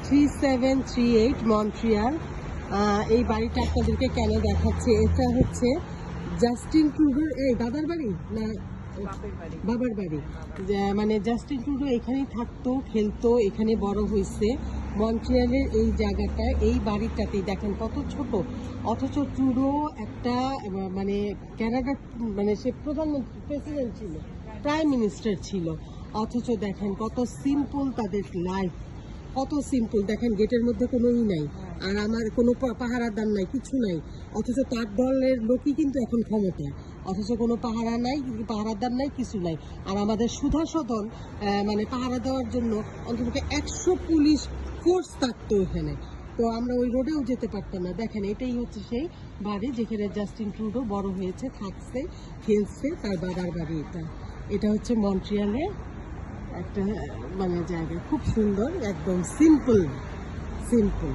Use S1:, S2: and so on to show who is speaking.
S1: 3738 Montreal. এই বাড়িটা আপনাদেরকে কেন দেখাচ্ছে, এটা হচ্ছে জাস্টিন ট্রুডোর এই দাদার বাড়ি না বাবার বাড়ি। মানে জাস্টিন ট্রুডো এখানেই থাকতো, খেলতো, এখানে বড় হয়েছে। মন্ট্রিয়ালের এই জায়গাটায়, এই বাড়িটাতেই দেখেন কত ছোট, অথচ ট্রুডো একটা মানে কানাডার মানে সে প্রধানমন্ত্রী, প্রেসিডেন্ট ছিল, প্রাইম মিনিস্টার ছিল, অথচ দেখেন কত সিম্পল তাদের লাইফ, কত সিম্পল। দেখেন গেটের মধ্যে কোনো নাই, আর আমার কোনো পাহারাদার নাই, কিছু নাই, অথচ তার দলের লোকই কিন্তু এখন ক্ষমতায়, অথচ কোনো পাহারা নাই, পাহারাদার নাই, কিছু নাই। আর আমাদের সুধা সদন মানে পাহারা দেওয়ার জন্য অন্তত 100 পুলিশ ফোর্স থাকতো এখানে, তো আমরা ওই রোডেও যেতে পারতাম না। দেখেন এটাই হচ্ছে সেই বাড়ি যেখানে জাস্টিন ট্রুডো বড় হয়েছে, থাকছে, খেলছে, তার বাবার বাড়ি এটা। এটা হচ্ছে মন্ট্রিয়ালে একটা মানে জায়গা, খুব সুন্দর, একদম সিম্পল সিম্পল।